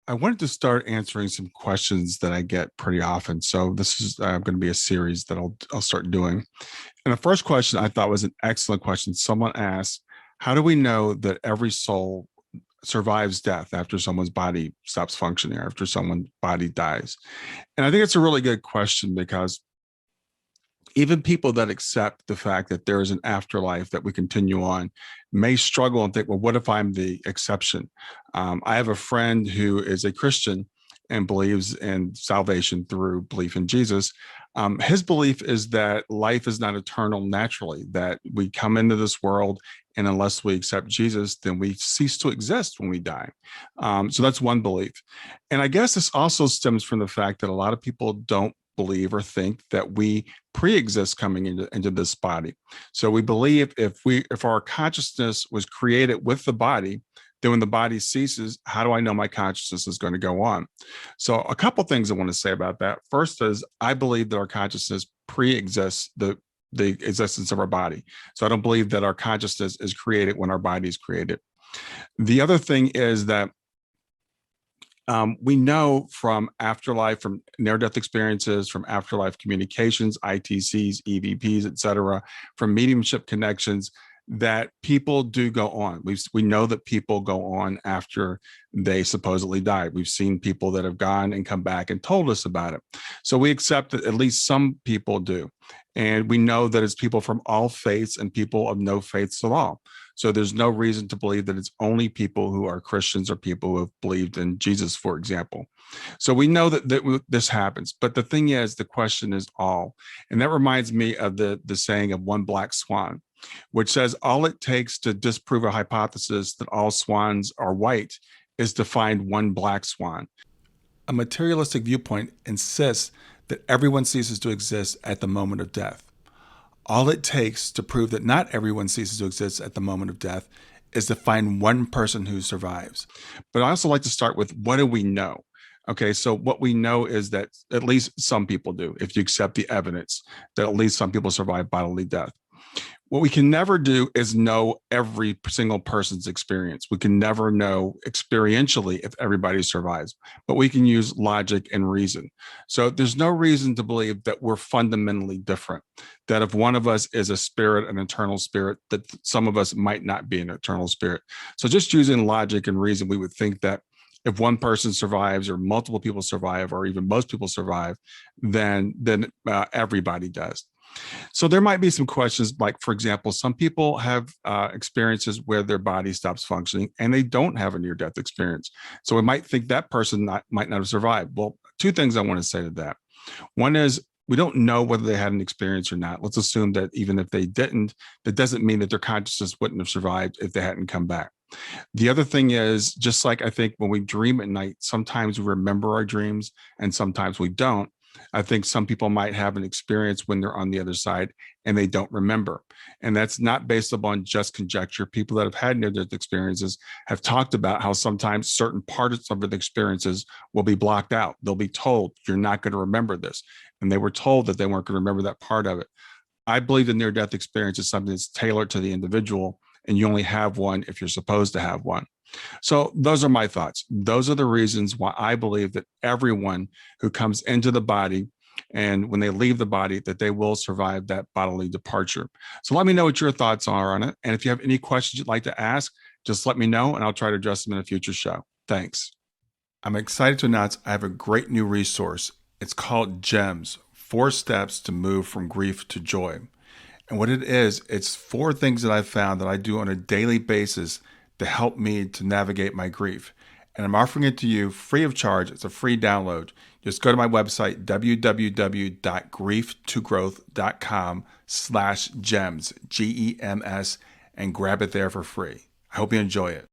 I wanted to start answering some questions that I get pretty often. So this is going to be a series that I'll start doing. And the first question I thought was an excellent question. Someone asked, "How do we know that every soul survives death after someone's body stops functioning, or after someone's body dies?" And I think it's a really good question because even people that accept the fact that there is an afterlife that we continue on may struggle and think, well, what if I'm the exception? I have a friend who is a Christian and believes in salvation through belief in Jesus. His belief is that life is not eternal naturally, that we come into this world, and unless we accept Jesus, then we cease to exist when we die. So that's one belief. And I guess this also stems from the fact that a lot of people don't believe or think that we pre-exist coming into this body. So we believe if our consciousness was created with the body, then when the body ceases, how do I know my consciousness is going to go on? So a couple things I want to say about that. First is I believe that our consciousness pre-exists the existence of our body. So I don't believe that our consciousness is created when our body is created. The other thing is that we know from afterlife, from near-death experiences, from afterlife communications, ITCs, EVPs, et cetera, from mediumship connections, that people do go on. We know that people go on after they supposedly died. We've seen people that have gone and come back and told us about it. So we accept that at least some people do. And we know that it's people from all faiths and people of no faiths at all. So there's no reason to believe that it's only people who are Christians or people who have believed in Jesus, for example. So we know that this happens. But the thing is, the question is all. And that reminds me of the saying of one black swan, which says all it takes to disprove a hypothesis that all swans are white is to find one black swan. A materialistic viewpoint insists that everyone ceases to exist at the moment of death. All it takes to prove that not everyone ceases to exist at the moment of death is to find one person who survives. But I also like to start with, what do we know? Okay, so what we know is that at least some people do, if you accept the evidence, that at least some people survive bodily death. What we can never do is know every single person's experience. We can never know experientially if everybody survives, but we can use logic and reason. So there's no reason to believe that we're fundamentally different, that if one of us is a spirit, an eternal spirit, that some of us might not be an eternal spirit. So just using logic and reason, we would think that if one person survives or multiple people survive or even most people survive, then everybody does. So there might be some questions, like, for example, some people have experiences where their body stops functioning and they don't have a near-death experience. So we might think that person might not have survived. Well, two things I want to say to that. One is, we don't know whether they had an experience or not. Let's assume that even if they didn't, that doesn't mean that their consciousness wouldn't have survived if they hadn't come back. The other thing is, just like I think when we dream at night, sometimes we remember our dreams and sometimes we don't. I think some people might have an experience when they're on the other side and they don't remember. And that's not based upon just conjecture. People that have had near-death experiences have talked about how sometimes certain parts of the experiences will be blocked out. They'll be told, you're not going to remember this. And they were told that they weren't going to remember that part of it. I believe the near-death experience is something that's tailored to the individual, and you only have one if you're supposed to have one. So those are my thoughts. Those are the reasons why I believe that everyone who comes into the body and when they leave the body, that they will survive that bodily departure. So let me know what your thoughts are on it. And if you have any questions you'd like to ask, just let me know and I'll try to address them in a future show. Thanks. I'm excited to announce I have a great new resource. It's called GEMS, 4 Steps to Move from Grief to Joy. And what it is, it's 4 things that I've found that I do on a daily basis to help me to navigate my grief. And I'm offering it to you free of charge. It's a free download. Just go to my website, www.grieftogrowth.com/gems, GEMS, and grab it there for free. I hope you enjoy it.